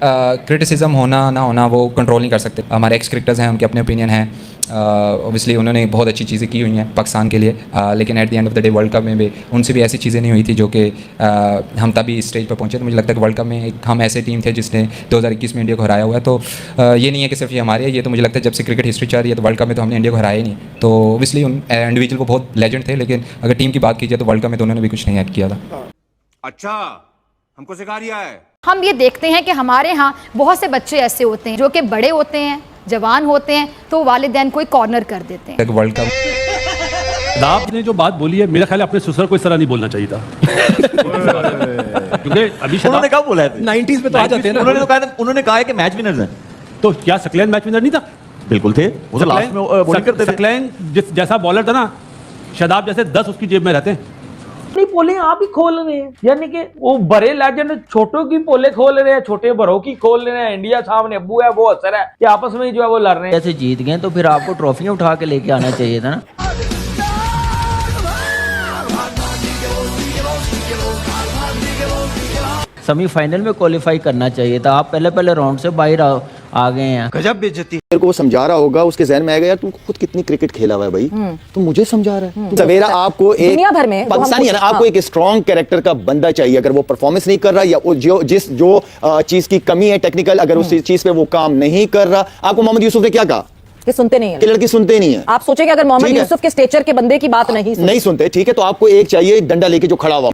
Criticism होना ना होना वो कंट्रोल नहीं कर सकते। हमारे एक्स क्रिकेटर्स हैं, उनके अपने ओपिनियन हैं। ऑब्वियसली उन्होंने बहुत अच्छी चीज़ें की हुई हैं पाकिस्तान के लिए, लेकिन at the end of the day world cup में भी उनसे भी ऐसी चीज़ें नहीं हुई थी जो कि हम तभी इस स्टेज पर पहुंचे। तो मुझे लगता है कि वर्ल्ड कप में हम ऐसे टीम थे जिसने 2021 में इंडिया को हराया हुआ है। तो ये नहीं है कि सिर्फ ये हमारे है, ये तो मुझे लगता है जब से क्रिकेट हिस्ट्री चल रही है तो वर्ल्ड कप में तो हमने इंडिया को हराया ही नहीं। तो ऑब्वियसली उन इंडिविजुअल वो बहुत लेजेंड थे, लेकिन अगर टीम की बात की जाए तो वर्ल्ड कप में तो उन्होंने भी कुछ नहीं ऐड किया था। अच्छा, हमको सिखा रिया है। हम ये देखते हैं कि हमारे यहाँ बहुत से बच्चे ऐसे होते हैं जो कि बड़े होते हैं, जवान होते हैं, तो वालिदैन कोई कॉर्नर कर देते हैं। वर्ल्ड कप आपने जो बात बोली है, मेरा ख्याल है अपने ससुर को इस तरह नहीं बोलना चाहिए था। क्योंकि अभी उन्होंने कब बोला है? 90s में तो आ जाते हैं ना। उन्होंने कहा है कि मैच विनर्स हैं। तो क्या सकलैन मैच विनर नहीं था? बिल्कुल थे, वो तो लास्ट में बॉलिंग करते थे। सकलैन जैसा बॉलर था ना, शादाब जैसे 10 उसकी जेब में रहते हैं। अपनी पोले आप ही खोल रहे हैं, यानी कि वो बड़े लेजेंड छोटों की पोले खोल रहे हैं, छोटे बड़ों की खोल रहे हैं। इंडिया सामने अब्बू है, वो असर है कि आपस में जो है वो लड़ रहे हैं। ऐसे जीत गए तो फिर आपको ट्रॉफियां उठा के लेके आना चाहिए था ना। सेमीफाइनल में क्वालिफाई करना चाहिए था। आप पहले राउंड से बाहर आ गए हैं। गजब बेइज्जती। मेरे को वो समझा रहा होगा, उसके जहन में आएगा यार तू खुद कितनी क्रिकेट खेला हुआ है भाई, तो मुझे समझा रहा है। सवेरा आपको एक दुनिया भर में पाकिस्तानी है ना, आपको एक स्ट्रॉन्ग कैरेक्टर का बंदा चाहिए। अगर वो परफॉर्मेंस नहीं कर रहा या जो चीज की कमी है टेक्निकल, अगर उस चीज पे वो काम नहीं कर रहा, आपको मोहम्मद यूसुफ ने क्या कहा कि सुनते नहीं है, कि लड़की सुनते नहीं है। आप सोचें कि अगर मोहम्मद यूसुफ के स्टेचर के बंदे की बात नहीं सुनते, ठीक है, तो आपको एक चाहिए डंडा लेके जो खड़ा हुआ।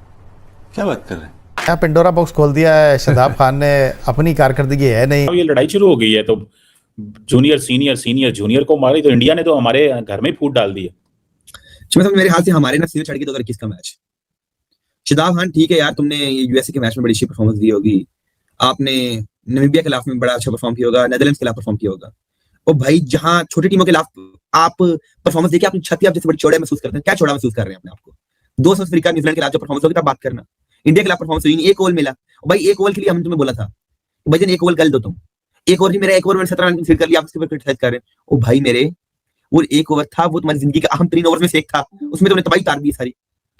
क्या बात कर रहे हैं? पिंडोरा बॉक्स खोल दिया है शादाब खान ने, अपनी कारकर्दगी है नहीं। ये लड़ाई शुरू हो गई है, तो जूनियर सीनियर सीनियर जूनियर को मारी, तो इंडिया ने तो हमारे घर में फूट डाल दिया। मतलब मेरे हाथ से हमारे ना सीधे चढ़ गई 2021 का मैच। शादाब खान ठीक है यार, तुमने यूएसए के मैच में बड़ी अच्छी परफॉर्मेंस दी होगी, आपने नामीबिया के खिलाफ में बड़ा अच्छा परफॉर्म किया होगा, नेदरलैंड्स के खिलाफ परफॉर्म किया होगा। और भाई जहां छोटी टीमों के खिलाफ आप परफॉर्मेंस देखिए, अपनी छत पे आप जैसे बड़ी चौड़ा महसूस करते हैं। क्या चौड़ा महसूस कर रहे हैं अपने आपको? 2 साउथ अफ्रीका न्यूजीलैंड के खिलाफ जो परफॉर्मेंस होगी तब बात करना। इंडिया के खिलाफ परफॉर्मेंस हुई नहीं, एक ओवर मिला भाई, एक ओवर के लिए हमने तुम्हें बोला था भाई जान एक ओवर गल दो तुम, एक ओवर ही मेरा, एक ओवर मैंने 17 रन कंसीडर कर लिया, आप उसके ऊपर क्रिटिसाइज कर रहे हैं। ओ भाई मेरे, वो एक ओवर था, वो तुम्हारी जिंदगी का अहम 3 ओवर में से एक था, उसमें तुमने तबाही तार दी सारी,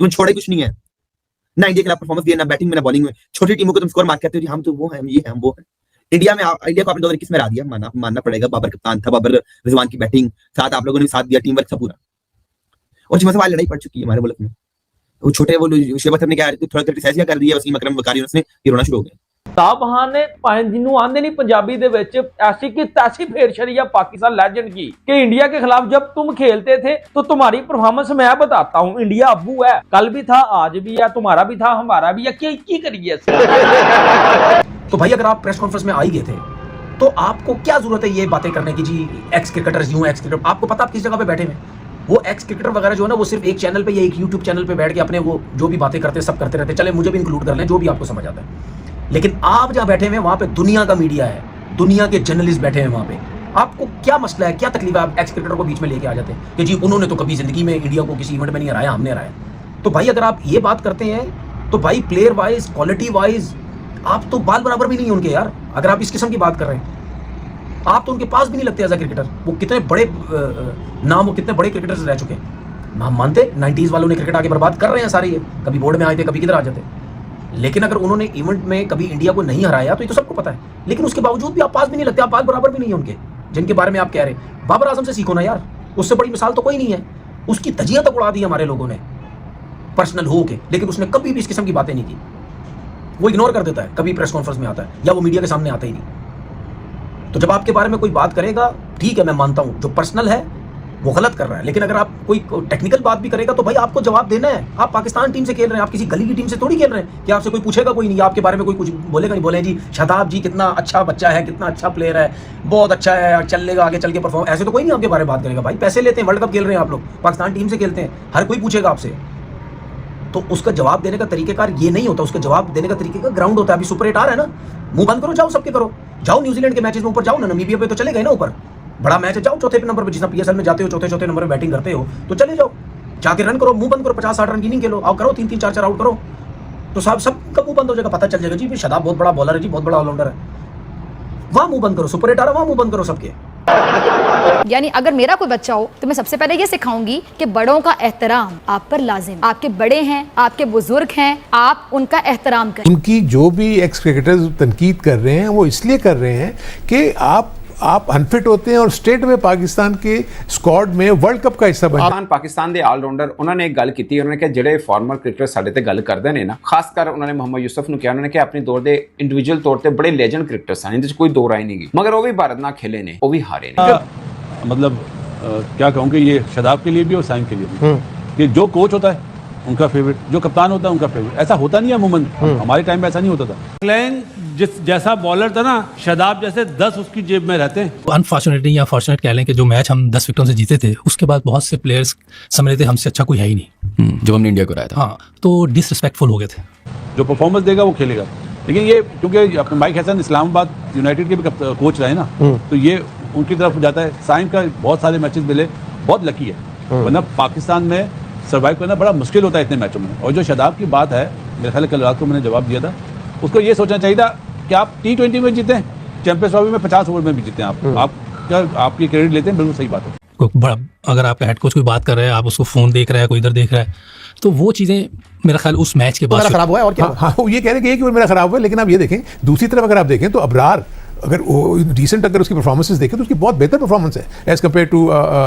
तुमने छोड़ा कुछ नहीं है ना। इंडिया के खिलाफ परफॉर्मेंस दिया ना बैटिंग में ना बॉलिंग में। छोटी टीमों को तुम स्कोर मार्क करते हो, हम तो वो हैं, ये हम वो हैं। इंडिया को आपने 2021 में हरा दिया, मानना पड़ेगा। बाबर कप्तान था, बाबर रिजवान की बैटिंग, साथ आप लोगों ने साथ दिया, टीम वर्क था पूरा। और जिसमें लड़ाई पड़ चुकी है हमारे मुल्क में। वो छोटे वो शेबत ने क्या थोड़ा क्रिटिसाइज कर दिया, वसीम अकरम वकारी उसने ये रोना शुरू हो गया। शादाब खान ने जिन्हों आंदे नहीं पंजाबी दे विच ऐसी की तैसी फेर छड़ी है पाकिस्तान लेजेंड की कि इंडिया के खिलाफ जब तुम खेलते थे तो तुम्हारी परफॉर्मेंस मैं बताता हूँ, इंडिया अब्बू है, कल भी था, आज भी है, तुम्हारा भी था, हमारा भी है, क्या करिए। तो भाई अगर आप प्रेस कॉन्फ्रेंस में आ ही गए थे तो आपको क्या जरूरत है ये बातें करने की जी एक्स क्रिकेटर्स यूं एक्स क्रिकेटर, आपको पता आप किस जगह पे बैठे हैं। वो एक्स क्रिकेटर वगैरह जो है ना, वो सिर्फ एक चैनल पे या एक यूट्यूब चैनल पे बैठ के अपने वो जो भी बातें करते हैं सब करते रहते हैं। चले मुझे भी इंक्लूड कर लें, जो भी आपको समझ आता है। लेकिन आप जहां बैठे हुए वहां पे दुनिया का मीडिया है, दुनिया के जर्नलिस्ट बैठे हैं वहां पे। आपको क्या मसला है, क्या तकलीफ है, आप एक्स क्रिकेटर को बीच में लेके आ जाते हैं कि जी उन्होंने तो कभी जिंदगी में इंडिया को किसी इवेंट में नहीं हराया, हमने हराया। तो भाई अगर आप ये बात करते हैं तो भाई प्लेयर वाइज, क्वालिटी वाइज आप तो बाल बराबर भी नहीं उनके यार। अगर आप इस किस्म की बात कर रहे हैं, आप तो उनके पास भी नहीं लगते एज अ क्रिकेटर। वो कितने बड़े नाम, वो कितने बड़े क्रिकेटर्स रह चुके हैं। हम मानते 90s वालों ने क्रिकेट आगे बर्बाद कर रहे हैं सारे, ये कभी बोर्ड में आए थे, कभी किधर आ जाते। लेकिन अगर उन्होंने इवेंट में कभी इंडिया को नहीं हराया तो ये तो सबको पता है। लेकिन उसके बावजूद भी आप पास भी नहीं लगते, आप बाल बराबर भी नहीं है उनके, जिनके बारे में आप कह रहे हैं। बाबर आजम से सीखो ना यार, उससे बड़ी मिसाल तो कोई नहीं है। उसकी तजिया तक उड़ा दी हमारे लोगों ने पर्सनल हो के, लेकिन उसने कभी भी इस किस्म की बातें नहीं की। वो इग्नोर कर देता है, कभी प्रेस कॉन्फ्रेंस में आता है या वो मीडिया के सामने आता ही नहीं। तो जब आपके बारे में कोई बात करेगा, ठीक है मैं मानता हूं जो पर्सनल है वो गलत कर रहा है, लेकिन अगर आप कोई टेक्निकल बात भी करेगा तो भाई आपको जवाब देना है। आप पाकिस्तान टीम से खेल रहे हैं, आप किसी गली की टीम से थोड़ी खेल रहे हैं कि आपसे कोई पूछेगा कोई नहीं, आपके बारे में कोई कुछ बोलेगा नहीं। बोले जी शादाब जी कितना अच्छा बच्चा है, कितना अच्छा प्लेयर है, बहुत अच्छा है, चलेगा आगे चल के परफॉर्म, ऐसे तो कोई नहीं आपके बारे में बात करेगा। भाई पैसे लेते हैं, वर्ल्ड कप खेल रहे हैं आप लोग, पाकिस्तान टीम से खेलते हैं, हर कोई पूछेगा आपसे। तो उसका जवाब देने का तरीकेकार ये नहीं होता, उसका जवाब देने का तरीके का ग्राउंड होता है। अभी सुपर 8 आ रहा है ना, मुंह बंद करो, जाओ सबके करो, जाओ न्यूजीलैंड के मैचेस में ऊपर जाओ ना, नामीबिया पे तो चले गए ना ऊपर, बड़ा मैच है, जाओ चौथे नंबर पे, जिस पीएसएल में जाते हो चौथे नंबर पे बैटिंग करते हो तो चले जाओ, जाके रन करो, मुंह बंद करो, 50-60 रन की इनिंग खेलो, आओ करो 3-3 4-4 आउट करो, तो साहब सबका मुंह बंद हो जाएगा, पता चल जाएगा जी शादाब बहुत बड़ा बॉलर है जी, बहुत बड़ा ऑलराउंडर है। वहां मुंह बंद करो, सुपर 8 आ रहा, वहां मुंह बंद करो सबके। यानी अगर मेरा कोई बच्चा हो तो मैं सबसे पहले ये सिखाऊंगी कि बड़ों का एहतराम आप पर लाजिम, आपके बड़े हैं, आपके बुजुर्ग हैं, आप उनका एहतराम करें। उनकी जो भी एक्स क्रिकेटर्स तनकीद कर रहे हैं वो इसलिए कर रहे हैं कि आप अनफिट होते हैं और स्टेट में पाकिस्तान के स्क्वाड में वर्ल्ड कप का हिस्सा बन पाकिस्तान ਦੇ ਆਲਰਾਊਂਡਰ ਉਹਨਾਂ ਨੇ ਇੱਕ ਗੱਲ ਕੀਤੀ, ਉਹਨਾਂ ਨੇ ਕਿਹਾ ਜਿਹੜੇ ਫਾਰਮਰ ਕ੍ਰਿਕਟਰ ਸਾਡੇ ਤੇ ਗੱਲ ਕਰਦੇ ਨੇ ਨਾ, ਖਾਸ ਕਰ ਉਹਨਾਂ ਨੇ ਮੁਹੰਮਦ ਯੂਸਫ ਨੂੰ ਕਿਹਾ, ਉਹਨਾਂ ਨੇ ਕਿ ਆਪਣੀ ਦੌਰ ਦੇ ਇੰਡੀਵਿਜੂਅਲ ਤੌਰ ਤੇ ਬੜੇ ਲੈਜੈਂਡ ਕ੍ਰਿਕਟਰਸ ਹਨ, ਇਹਦੇ 'ਚ ਕੋਈ ਦੋ ਰਾਏ ਨਹੀਂ ਗੀ, ਮਗਰ ਉਹ ਵੀ ਭਾਰਤ ਨਾਲ खेले ਨੇ, ਉਹ ਵੀ ਹਾਰੇ ਨੇ। मतलब क्या कहूँ कि ये शदाब के लिए भी और साइम के लिए भी, कि जो कोच होता है उनका फेवरेट, जो कप्तान होता है उनका फेवरेट, ऐसा होता नहीं है अमूमन, हमारे टाइम में ऐसा नहीं होता था। क्लैन जिस जैसा बॉलर था ना, शदाब जैसे 10 उसकी जेब में रहते हैं। अनफॉर्चुनेटली या फॉर्चुनेट कह लें कि जो मैच हम 10 विकेटों से जीते थे, उसके बाद बहुत से प्लेयर्स समझ रहे थे हमसे अच्छा कोई है ही नहीं जब हमने इंडिया को हराया था। हाँ, तो डिसरिस्पेक्टफुल हो गए थे। जो परफॉर्मेंस देगा वो खेलेगा, लेकिन ये क्योंकि अपने माइक हैसन इस्लामाबाद यूनाइटेड के भी कोच रहे ना, तो ये उनकी तरफ जाता है। साइम का बहुत सारे मैचेस मिले, बहुत लकी है, वरना पाकिस्तान में सर्वाइव करना बड़ा मुश्किल होता है इतने मैचों में। और जो शदाब की बात है, मेरे ख्याल कल रात को मैंने जवाब दिया था, उसको ये सोचना चाहिए था कि आप T20 में जीते, चैंपियंस ट्रॉफी में 50 ओवर में भी जीते हैं, आप क्या आपकी क्रेडिट लेते हैं, बिल्कुल सही बात है। बड़ा अगर आपका हेड कोच कोई बात कर रहा है, आप उसको फोन देख रहा है, कोई इधर देख रहा है, तो वो चीजें मेरा ख्याल उस मैच के बाद खराब हुआ है। और क्या हाँ, वो ये कह रहे हैं कि एक ओवर मेरा खराब हुआ है, लेकिन आप ये देखें दूसरी तरफ अगर आप देखें तो अबरार अगर रिसेंट अगर उसकी परफॉर्मेंसेस देखें तो उसकी बहुत बेहतर परफॉर्मेंस है एज कम्पेयर टू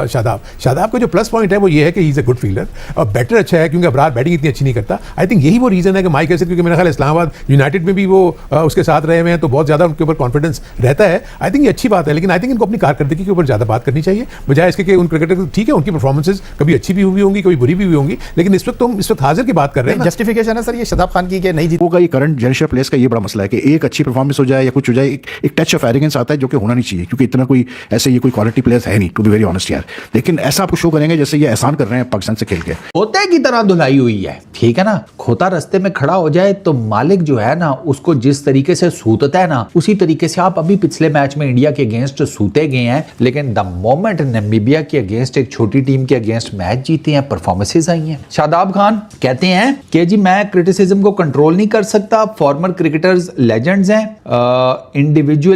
शादाब का जो प्लस पॉइंट है वो ये है कि he is a good fielder और बैटर अच्छा है, क्योंकि अबरार बैटिंग इतनी अच्छी नहीं करता। आई थिंक यही वो रीज़न है कि माइक हैसन, क्योंकि मेरा ख्याल इस्लामाबाद यूनाइटेड में भी वो उसके साथ रहे हुए हैं, तो बहुत ज़्यादा उनके ऊपर कॉन्फिडेंस रहता है। आई थिंक ये अच्छी बात है, लेकिन आई थिंक इनको अपनी कारकर्दगी के ऊपर ज़्यादा बात करनी चाहिए, बजाय इसके कि उन क्रिकेटर ठीक है उनकी परफॉर्मेंसेज कभी अच्छी भी हुई होंगी, कभी बुरी भी हुई होंगी, लेकिन इस वक्त हाजिर की बात कर रहे हैं। जस्टिफिकेशन है सर ये शदाब खान की कि नहीं जीत होगा। ये करंट जनरेशन प्लेयर्स का ये बड़ा मसला है कि एक अच्छी परफॉर्मेंस हो जाए या कुछ हो जाए, एक टच ऑफ एरोगेंस आता है जो कि होना नहीं चाहिए, क्योंकि इतना कोई ऐसे ये कोई क्वालिटी प्लेयर्स है नहीं, टू बी वेरी ऑनेस्ट यार। लेकिन ऐसा आपको शो करेंगे जैसे ये एहसान कर रहे हैं पाकिस्तान से खेल के। खोते की तरह धुलाई हुई है, ठीक है ना। खोता रास्ते में खड़ा हो जाए तो मालिक जो है ना उसको जिस तरीके से सूतता है ना, उसी तरीके से आप अभी पिछले मैच में इंडिया के अगेंस्ट सूते गए हैं, लेकिन द मोमेंट नामीबिया के अगेंस्ट, एक छोटी टीम के अगेंस्ट मैच जीते हैं, परफॉर्मेंसेज आई हैं। शादाब खान कहते हैं कि जी मैं क्रिटिसिज्म को कंट्रोल नहीं कर सकता, फॉर्मर क्रिकेटर्स लेजेंड्स हैं, इंडिविजुअली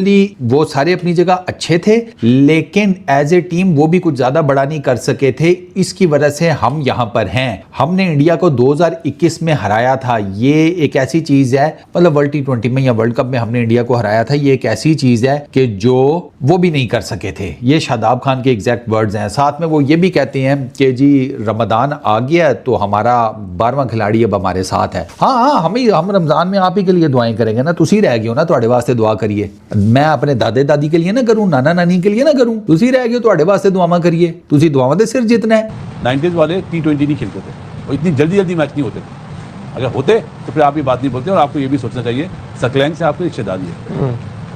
वो सारे अपनी जगह अच्छे थे, लेकिन एज ए टीम वो भी कुछ ज्यादा बड़ा नहीं कर सके थे, इसकी वजह से हम यहां पर हैं। हमने इंडिया को 2021 में हराया था, ये एक ऐसी चीज है, मतलब वर्ल्ड T20 में या वर्ल्ड कप में हमने इंडिया को हराया था, ये एक ऐसी चीज है कि जो वो भी नहीं कर सके थे। ये शादाब खान के एग्जैक्ट वर्ड्स हैं। साथ में वो ये भी कहते हैं कि जी रमजान आ गया तो हमारा 12वां खिलाड़ी अब हमारे साथ है। हाँ, हम रमजान में आप ही के लिए दुआएं करेंगे ना, तुसी रह गए हो ना, ਤੁਹਾਡੇ वास्ते दुआ करिए। मैं अपने दादे दादी के लिए ना करूं, नाना नानी के लिए ना करूं, तुसी रह गए हो, ਤੁਹਾਡੇ वास्ते दुआवां करिए, तुसी दुआवां दे सिर जितना है। 90s वाले T20 नहीं खेलते थे और इतनी जल्दी मैच नहीं होते थे। अगर होते तो फिर आप ये बात नहीं बोलते। और आपको ये भी सोचना चाहिए सकलैन से आपकी रिश्तेदारी है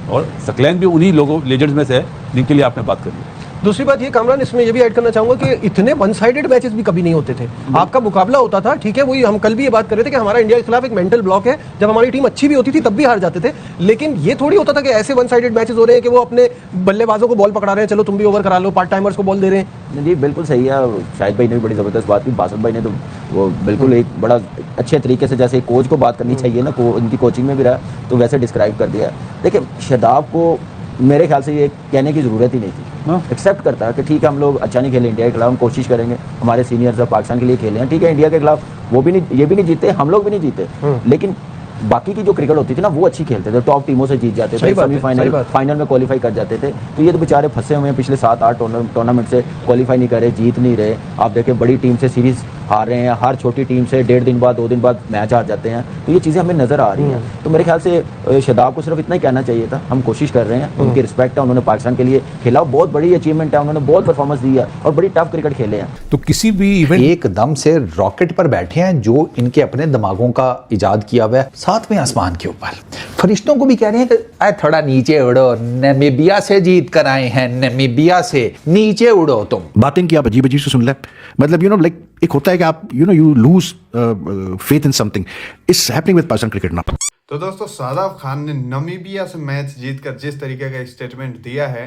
और सकलैन भी उन्हीं लोगों लेजेंड्स में से है जिनके लिए आपने बात करी है। दूसरी बात ये कामरान, इसमें ये भी ऐड करना चाहूंगा कि इतने वन साइडेड मैचेस भी कभी नहीं होते थे। आपका मुकाबला होता था, ठीक है, वही हम कल भी ये बात कर रहे थे कि हमारा इंडिया के खिलाफ एक मेंटल ब्लॉक है, जब हमारी टीम अच्छी भी होती थी तब भी हार जाते थे। लेकिन ये थोड़ी होता था कि ऐसे वन साइडेड मैचेस हो रहे हैं कि वो अपने बल्लेबाजों को बॉल पकड़ा रहे हैं, चलो तुम भी ओवर करा लो, पार्ट टाइमर्स को बॉल दे रहे हैं। जी बिल्कुल सही है। शाहिद भाई ने भी बड़ी ज़बरदस्त बात की, बासत भाई ने तो वो बिल्कुल एक बड़ा अच्छे तरीके से, जैसे कोच को बात करनी चाहिए ना, उनकी कोचिंग में भी रहा तो वैसे डिस्क्राइब कर दिया। देखिए शादाब को मेरे ख्याल से ये कहने की ज़रूरत ही नहीं थी। एक्सेप्ट करता है कि ठीक है हम लोग अच्छा नहीं खेले इंडिया के खिलाफ, हम कोशिश करेंगे, हमारे सीनियर्स पाकिस्तान के लिए खेले हैं, ठीक है इंडिया के खिलाफ वो भी नहीं, ये भी नहीं जीते, हम लोग भी नहीं जीते, लेकिन बाकी की जो क्रिकेट होती थी ना वो अच्छी खेलते थे, टॉप टीमों से जीत जाते थे, सेमीफाइनल फाइनल में क्वालिफाई कर जाते थे। तो ये तो बेचारे फंसे हुए हैं, पिछले 7-8 टूर्नामेंट से क्वालिफाई नहीं कर रहे, जीत नहीं रहे। आप देखें बड़ी टीम से सीरीज हार रहे हैं, हर छोटी टीम से 1.5 दिन बाद 2 दिन बाद मैच हार जाते हैं। तो ये चीज़ें हमें नज़र आ रही हैं। तो मेरे ख्याल से शादाब को सिर्फ इतना ही कहना चाहिए था, हम कोशिश कर रहे हैं, उनकी रिस्पेक्ट है, उन्होंने पाकिस्तान के लिए खेला, बहुत बड़ी अचीवमेंट है, उन्होंने बहुत परफॉर्मेंस दी है और बड़ी टफ क्रिकेट खेले हैं। तो किसी भी इवेंट एकदम से रॉकेट पर बैठे हैं जो इनके अपने दिमागों का इजाद किया हुआ है, साथ में आसमान के ऊपर फरिश्तों को भी कह रहे हैं कि थोड़ा नीचे उड़ो, नामीबिया से जीत कर आए हैं, नामीबिया से नीचे उड़ो तुम। बातें की आप अजीब अजीब से सुन ले, मतलब यू नो लाइक एक होता है कि आप you lose faith in something, it's happening with Pakistan cricket now. तो दोस्तों शादाब खान ने नामीबिया से मैच जीतकर जिस तरीके का स्टेटमेंट दिया है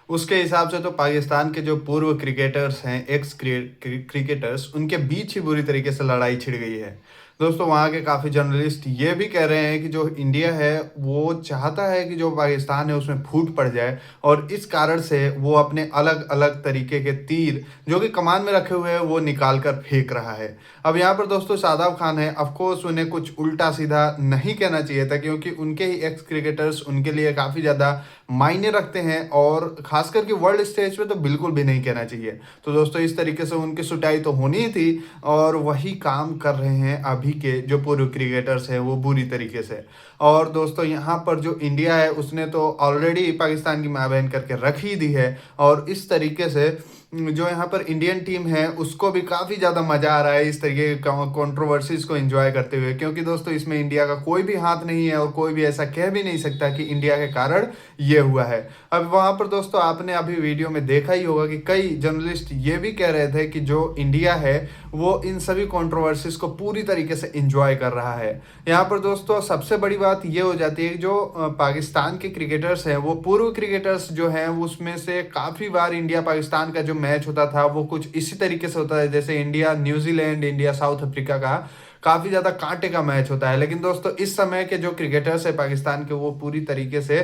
उसके हिसाब से तो पाकिस्तान के जो पूर्व क्रिकेटर्स हैं, एक्स क्रिकेटर्स, उनके बीच ही बुरी तरीके से लड़ाई छिड़ गई है। दोस्तों वहाँ के काफ़ी जर्नलिस्ट ये भी कह रहे हैं कि जो इंडिया है वो चाहता है कि जो पाकिस्तान है उसमें फूट पड़ जाए, और इस कारण से वो अपने अलग अलग तरीके के तीर जो कि कमान में रखे हुए हैं वो निकाल कर फेंक रहा है। अब यहाँ पर दोस्तों शादाब खान है, ऑफकोर्स उन्हें कुछ उल्टा सीधा नहीं कहना चाहिए था, क्योंकि उनके ही एक्स क्रिकेटर्स उनके लिए काफ़ी ज़्यादा मायने रखते हैं, और खासकर कि वर्ल्ड स्टेज पे तो बिल्कुल भी नहीं कहना चाहिए। तो दोस्तों इस तरीके से उनकी सुटाई तो होनी ही थी, और वही काम कर रहे हैं अभी के जो पूर्व क्रिकेटर्स हैं वो बुरी तरीके से। और दोस्तों यहाँ पर जो इंडिया है उसने तो ऑलरेडी पाकिस्तान की माँ बहन करके रख ही दी है, और इस तरीके से जो यहाँ पर इंडियन टीम है उसको भी काफ़ी ज़्यादा मज़ा आ रहा है इस तरीके के कंट्रोवर्सीज को एंजॉय करते हुए, क्योंकि दोस्तों इसमें इंडिया का कोई भी हाथ नहीं है, और कोई भी ऐसा कह भी नहीं सकता कि इंडिया के कारण ये हुआ है। अब वहाँ पर दोस्तों आपने अभी वीडियो में देखा ही होगा कि कई जर्नलिस्ट ये भी कह रहे थे कि जो इंडिया है वो इन सभी कंट्रोवर्सीज को पूरी तरीके से एंजॉय कर रहा है। यहाँ पर दोस्तों सबसे बड़ी बात ये हो जाती है कि जो पाकिस्तान के क्रिकेटर्स हैं वो पूर्व क्रिकेटर्स जो हैं उसमें से काफ़ी बार इंडिया पाकिस्तान का जो मैच होता था वो कुछ इसी तरीके से होता है जैसे India New Zealand, India south Africa का काफ़ी ज़्यादा कांटे का मैच होता है। लेकिन दोस्तों इस समय के जो क्रिकेटर्स है पाकिस्तान के वो पूरी तरीके से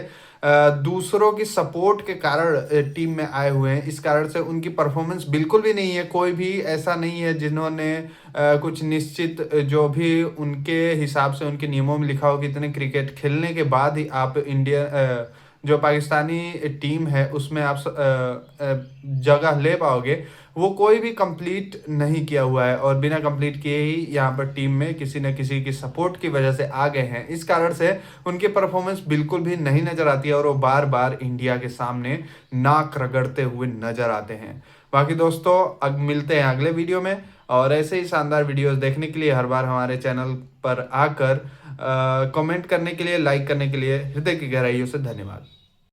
दूसरों की सपोर्ट के कारण टीम में आए हुए हैं, इस कारण से उनकी परफॉर्मेंस बिल्कुल भी नहीं है। कोई भी ऐसा नहीं है जिन्होंने कुछ निश्चित जो भी उनके हिसाब से उनके नियमों में लिखा हो कि इतने क्रिकेट खेलने के बाद ही आप इंडिया जो पाकिस्तानी टीम है उसमें आप जगह ले पाओगे, वो कोई भी कंप्लीट नहीं किया हुआ है, और बिना कंप्लीट किए ही यहाँ पर टीम में किसी न किसी की सपोर्ट की वजह से आ गए हैं। इस कारण से उनकी परफॉर्मेंस बिल्कुल भी नहीं नज़र आती है, और वो बार बार इंडिया के सामने नाक रगड़ते हुए नज़र आते हैं। बाकी दोस्तों अब मिलते हैं अगले वीडियो में, और ऐसे ही शानदार वीडियोस देखने के लिए हर बार हमारे चैनल पर आकर कमेंट करने के लिए, लाइक करने के लिए हृदय की गहराइयों से धन्यवाद।